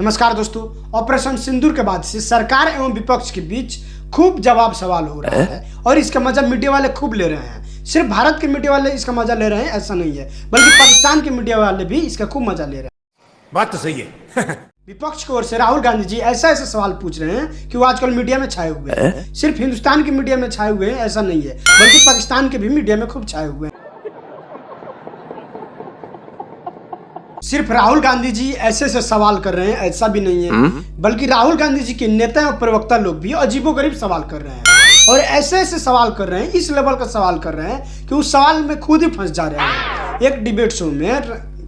नमस्कार दोस्तों, ऑपरेशन सिंदूर के बाद से सरकार एवं विपक्ष के बीच खूब जवाब सवाल हो रहा है और इसका मजा मीडिया वाले खूब ले रहे हैं। सिर्फ भारत के मीडिया वाले इसका मजा ले रहे हैं ऐसा नहीं है, बल्कि पाकिस्तान के मीडिया वाले भी इसका खूब मजा ले रहे हैं। बात तो सही है। विपक्ष की ओर से राहुल गांधी जी ऐसे सवाल पूछ रहे हैं कि वो आजकल मीडिया में छाए हुए हैं। सिर्फ हिंदुस्तान के मीडिया में छाए हुए हैं ऐसा नहीं है, बल्कि पाकिस्तान के भी मीडिया में खूब छाए हुए हैं। सिर्फ राहुल गांधी जी ऐसे सवाल कर रहे हैं ऐसा भी नहीं है, बल्कि राहुल गांधी जी के नेता और प्रवक्ता लोग भी अजीबोगरीब सवाल कर रहे हैं और ऐसे सवाल कर रहे हैं, इस लेवल का सवाल कर रहे हैं कि उस सवाल में खुद ही फंस जा रहे हैं। एक डिबेट शो में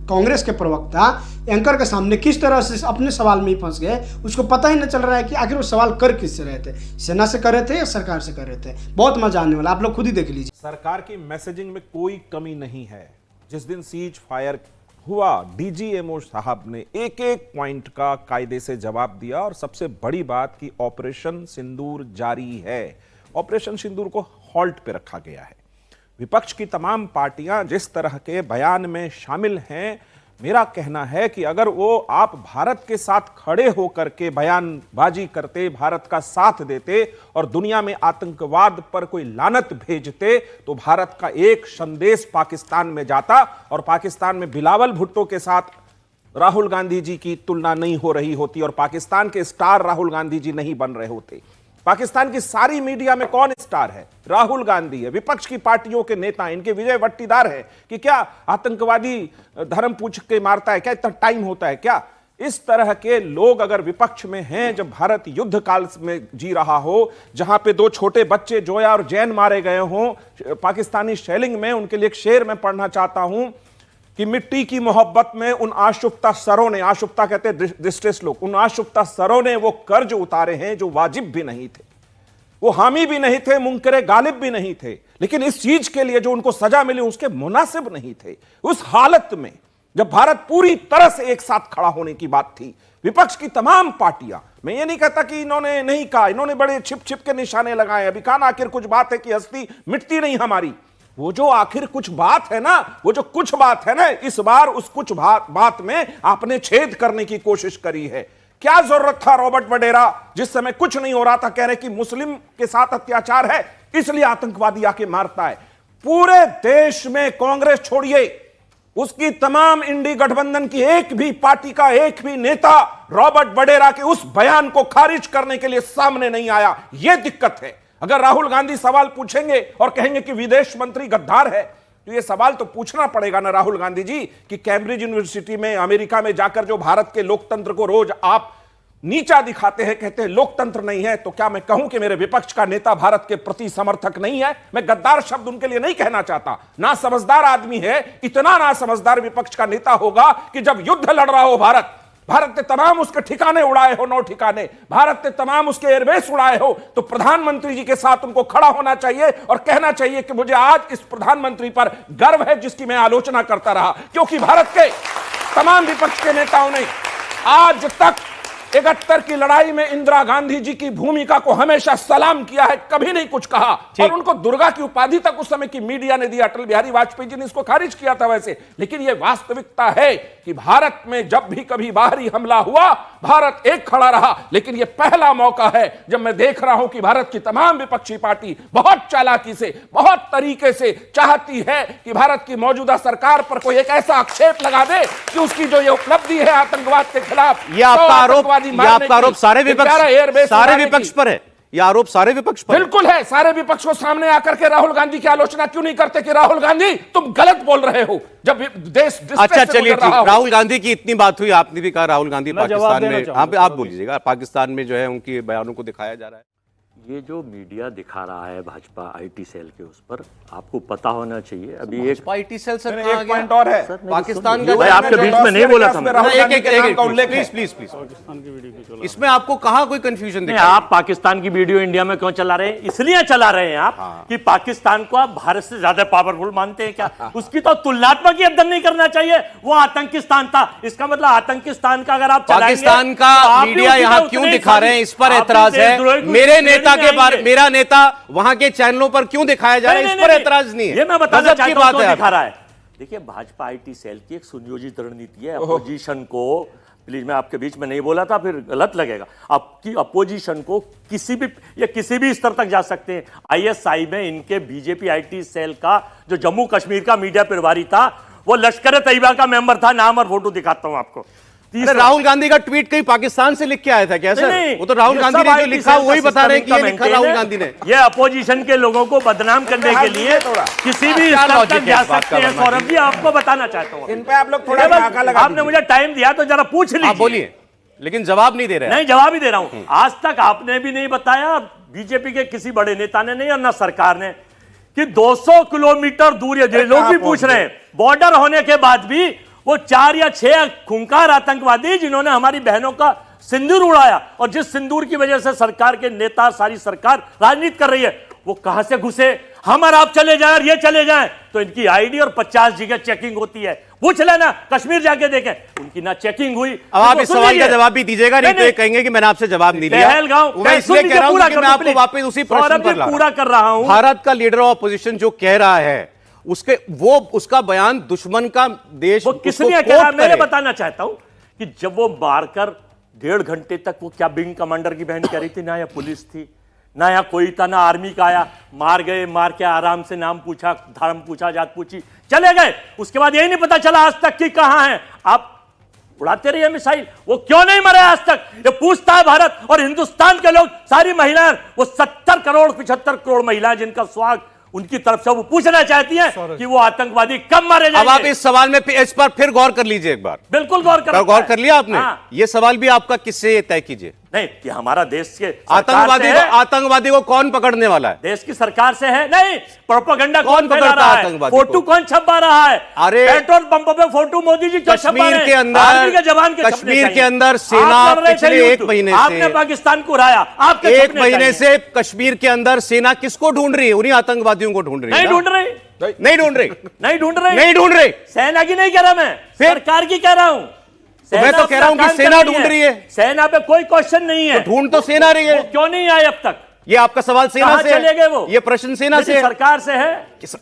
कांग्रेस के प्रवक्ता एंकर के सामने किस तरह से अपने सवाल में ही फंस गए, उसको पता ही नहीं चल रहा है कि आखिर वो सवाल कर किससे रहे थे, सेना से कर रहे थे या सरकार से कर रहे थे। बहुत मजा आने वाला, आप लोग खुद ही देख लीजिए। सरकार की मैसेजिंग में कोई कमी नहीं है। जिस दिन सीज फायर हुआ, डीजीएमओ साहब ने एक एक पॉइंट का कायदे से जवाब दिया और सबसे बड़ी बात कि ऑपरेशन सिंदूर जारी है। ऑपरेशन सिंदूर को हॉल्ट पे रखा गया है। विपक्ष की तमाम पार्टियां जिस तरह के बयान में शामिल हैं, मेरा कहना है कि अगर वो आप भारत के साथ खड़े होकर के बयानबाजी करते, भारत का साथ देते और दुनिया में आतंकवाद पर कोई लानत भेजते, तो भारत का एक संदेश पाकिस्तान में जाता और पाकिस्तान में बिलावल भुट्टो के साथ राहुल गांधी जी की तुलना नहीं हो रही होती और पाकिस्तान के स्टार राहुल गांधी जी नहीं बन रहे होते। पाकिस्तान की सारी मीडिया में कौन स्टार है? राहुल गांधी है। विपक्ष की पार्टियों के नेता, इनके विजय वट्टीदार है कि क्या आतंकवादी धर्म पूछ के मारता है क्या, इतना टाइम होता है क्या? इस तरह के लोग अगर विपक्ष में हैं, जब भारत युद्ध काल में जी रहा हो, जहां पे दो छोटे बच्चे जोया और जैन मारे गए हों पाकिस्तानी शेलिंग में, उनके लिए एक शेर मैं पढ़ना चाहता हूं कि मिट्टी की मोहब्बत में उन आशुफ्ता सरों ने, आशुफ्ता कहते हैं डिस्ट्रेस लोग, उन आशुफ्ता सरों ने वो कर्ज उतारे हैं जो वाजिब भी नहीं थे, वो हामी भी नहीं थे, मुनकरे गालिब भी नहीं थे, लेकिन इस चीज के लिए जो उनको सजा मिली उसके मुनासिब नहीं थे। उस हालत में जब भारत पूरी तरह से एक साथ खड़ा होने की बात थी, विपक्ष की तमाम पार्टियां, मैं ये नहीं कहता कि इन्होंने नहीं कहा, इन्होंने बड़े छिप छिप के निशाने लगाए, अभी कहा आखिर कुछ बात है कि हस्ती मिटती नहीं हमारी। वो जो आखिर कुछ बात है ना, वो जो कुछ बात है ना, इस बार उस कुछ बात में आपने छेद करने की कोशिश करी है। क्या जरूरत था रॉबर्ट वडेरा, जिस समय कुछ नहीं हो रहा था, कह रहे कि मुस्लिम के साथ अत्याचार है इसलिए आतंकवादी आके मारता है। पूरे देश में कांग्रेस छोड़िए, उसकी तमाम इंडी गठबंधन की एक भी पार्टी का एक भी नेता रॉबर्ट वडेरा के उस बयान को खारिज करने के लिए सामने नहीं आया। यह दिक्कत है। अगर राहुल गांधी सवाल पूछेंगे और कहेंगे कि विदेश मंत्री गद्दार है, तो यह सवाल तो पूछना पड़ेगा ना राहुल गांधी जी कि कैम्ब्रिज यूनिवर्सिटी में अमेरिका में जाकर जो भारत के लोकतंत्र को रोज आप नीचा दिखाते हैं, कहते हैं लोकतंत्र नहीं है, तो क्या मैं कहूं कि मेरे विपक्ष का नेता भारत के प्रति समर्थक नहीं है? मैं गद्दार शब्द उनके लिए नहीं कहना चाहता। ना समझदार आदमी है, इतना ना समझदार विपक्ष का नेता होगा कि जब युद्ध लड़ रहा हो भारत ने तमाम उसके ठिकाने उड़ाए हो, 9 ठिकाने, भारत ने तमाम उसके एयरबेस उड़ाए हो, तो प्रधानमंत्री जी के साथ उनको खड़ा होना चाहिए और कहना चाहिए कि मुझे आज इस प्रधानमंत्री पर गर्व है जिसकी मैं आलोचना करता रहा, क्योंकि भारत के तमाम विपक्ष के नेताओं ने आज तक 71 की लड़ाई में इंदिरा गांधी जी की भूमिका को हमेशा सलाम किया है, कभी नहीं कुछ कहा। और उनको दुर्गा की उपाधि तक उस समय की मीडिया ने दी, अटल बिहारी वाजपेयी जी ने इसको खारिज किया था वैसे। लेकिन यह वास्तविकता है कि भारत में जब भी कभी बाहरी हमला हुआ, भारत एक खड़ा रहा। लेकिन यह पहला मौका है जब मैं देख रहा हूं कि भारत की तमाम विपक्षी पार्टी बहुत चालाकी से, बहुत तरीके से चाहती है कि भारत की मौजूदा सरकार पर कोई एक ऐसा आक्षेप लगा दे कि उसकी जो ये उपलब्धि है आतंकवाद के खिलाफ, ये आपका आरोप सारे विपक्ष पर है। यह आरोप सारे विपक्ष पर बिल्कुल है। सारे विपक्ष को सामने आकर के राहुल गांधी की आलोचना क्यों नहीं करते कि राहुल गांधी तुम गलत बोल रहे हो जब देश। अच्छा चलिए ठीक, राहुल गांधी की इतनी बात हुई, आपने भी कहा राहुल गांधी पाकिस्तान में, आप बोल लीजिएगा, पाकिस्तान में जो है उनके बयानों को दिखाया जा रहा है। ये जो मीडिया दिखा रहा है भाजपा आईटी सेल के, उस पर आपको पता होना चाहिए। अभी एक आईटी सेल सर एक पॉइंट और है, पाकिस्तान का, भाई आपके बीच में नहीं बोला था प्लीज, इसमें आपको कहाँ कोई कंफ्यूजन दिखा? आप पाकिस्तान की वीडियो इंडिया में क्यों चला रहे हैं? इसलिए चला रहे हैं आप कि पाकिस्तान को आप भारत से ज्यादा पावरफुल मानते हैं क्या? उसकी तो तुलनात्मक ही अध्ययन नहीं करना चाहिए। वो आतंकिस्तान था, इसका मतलब आतंकिस्तान का अगर आप पाकिस्तान का मीडिया यहाँ क्यों दिखा रहे हैं, इस पर एतराज है। मेरे नेता के बारे, मेरा नेता वहां के चैनलों पर क्यों दिखाया जा रहा है, इस पर एतराज नहीं है। ये मैं बताना चाहता हूं क्यों दिखा रहा है। देखिए, भाजपा आईटी सेल की एक सुनियोजित रणनीति है अपोजिशन को प्लीज, मैं आपके बीच में नहीं बोला था, फिर गलत लगेगा। आपकी अपोजिशन को किसी भी स्तर तक जा सकते हैं। आईएसआई में इनके बीजेपी आईटी सेल का जो जम्मू कश्मीर का मीडिया प्रभारी था, वो लश्कर तैयबा का मेंबर था। नाम और फोटो दिखाता हूं आपको। राहुल गांधी का ट्वीट कहीं पाकिस्तान से लिख के आया था क्या सर? वो तो राहुल गांधी ने जो लिखा वही बता रहे हैं कि ये लिखा राहुल गांधी ने। ये अपोजिशन के लोगों को बदनाम करने के लिए किसी भी स्तर तक जा सकते हैं। सौरभ जी, आपको बताना चाहता हूं, इन पे आप लोग थोड़ा आपने मुझे टाइम दिया तो जरा पूछ लीजिए। बोलिए, लेकिन जवाब नहीं दे रहे। नहीं, जवाब ही दे रहा हूं। आज तक आपने भी नहीं बताया, बीजेपी के किसी बड़े नेता ने नहीं, और ना सरकार ने, कि 200 किलोमीटर दूर, ये लोग भी पूछ रहे हैं, बॉर्डर होने के बाद भी वो 4 या 6 खूंखार आतंकवादी जिन्होंने हमारी बहनों का सिंदूर उड़ाया, और जिस सिंदूर की वजह से सरकार के नेता, सारी सरकार राजनीति कर रही है, वो कहां से घुसे? हम और आप चले जाए और ये चले जाएं तो इनकी आईडी और 50 जगह चेकिंग होती है। पूछ लेना, कश्मीर जाके देखें, उनकी ना चेकिंग हुई। अब आप इस सवाल का जवाब भी दीजिएगा, नहीं तो ये कहेंगे कि मैंने आपसे जवाब नहीं दिया। पहलगांव, मैं इसलिए कह रहा हूं कि मैं आपको वापस उसी प्रश्न पर पूरा कर रहा हूं। भारत का लीडर ऑफ अपोजिशन जो कह रहा है, उसका बयान दुश्मन का देश, वो किसने कहा? मैं ये बताना चाहता हूं कि जब वो मारकर 1.5 घंटे तक, वो क्या विंग कमांडर की बहन कह रही थी, ना या पुलिस थी, ना या कोई था, ना आर्मी का आया, मार गए, मार के आराम से नाम पूछा, धर्म पूछा, जात पूछी, चले गए। उसके बाद यही नहीं पता चला आज तक कि कहां है। आप उड़ाते रहिए मिसाइल, वो क्यों नहीं मरे आज तक? ये पूछता है भारत और हिंदुस्तान के लोग, सारी महिलाएं, वो 70 करोड़ 75 करोड़ महिलाएं जिनका स्वाग उनकी तरफ से, वो पूछना चाहती हैं कि वो आतंकवादी कब मारे जाएंगे। अब आप इस सवाल में इस पर फिर गौर कर लीजिए एक बार। बिल्कुल गौर कर लिया आपने? हाँ। ये सवाल भी आपका किससे तय कीजिए। नहीं, कि हमारा देश के आतंकवादी को कौन पकड़ने वाला है? देश की सरकार से है। नहीं, प्रोपेगेंडा कौन पकड़ता है? आतंकवादी फोटो कौन छपा रहा है? अरे पेट्रोल पंप पे फोटो मोदी जी क्यों छपा रहे हैं? कश्मीर के अंदर सेना पिछले 1 महीने से, आपने पाकिस्तान को उड़ाया, आपके 1 महीने से कश्मीर के अंदर सेना किसको ढूंढ रही है? उन्हीं आतंकवादियों को ढूंढ रही है। नहीं ढूंढ रही सेना की नहीं कह रहा मैं, सरकार की कह रहा हूं। तो मैं तो कह रहा हूं कि सेना ढूंढ रही है। सेना पे कोई क्वेश्चन नहीं है, तो ढूंढ तो सेना रही है। क्यों नहीं आए अब तक? ये आपका सवाल सेना से चले गए वो? ये प्रश्न सेना से, सरकार से है।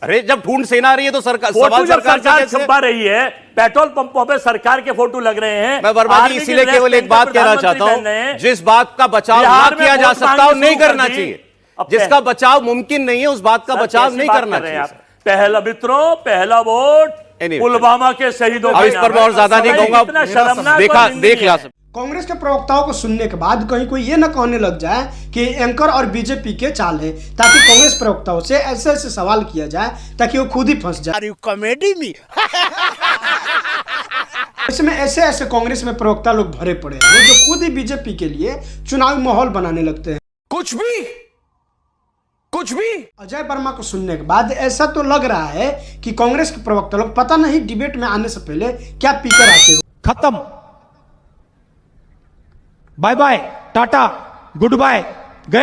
अरे जब ढूंढ सेना रही है तो सरकार, सवाल सरकार छपा रही है, पेट्रोल पंपों पे सरकार के फोटो लग रहे हैं। मैं वर्मा जी इसीलिए केवल एक बात कहना चाहता हूं, जिस बात का बचाव ना किया जा सकता वो नहीं करना चाहिए। जिसका बचाव मुमकिन नहीं है उस बात का बचाव नहीं करना चाहिए। पहला मित्रों, पहला वोट पुलवामा के शहीदों इस पर मैं और ज्यादा नहीं कहूंगा, देख लिया। कांग्रेस के प्रवक्ताओं को सुनने के बाद कहीं कोई ये न कहने लग जाए कि एंकर और बीजेपी के चाल है, ताकि कांग्रेस प्रवक्ताओं से ऐसे ऐसे सवाल किया जाए ताकि वो खुद ही फंस जाए कॉमेडी में। इसमें ऐसे ऐसे कांग्रेस में प्रवक्ता लोग भरे पड़े हैं जो खुद ही बीजेपी के लिए चुनावी माहौल बनाने लगते हैं। कुछ भी अजय वर्मा को सुनने के बाद ऐसा तो लग रहा है कि कांग्रेस के प्रवक्ता लोग पता नहीं डिबेट में आने से पहले क्या पीकर आते हो। खत्म, bye bye, ta-ta, good bye.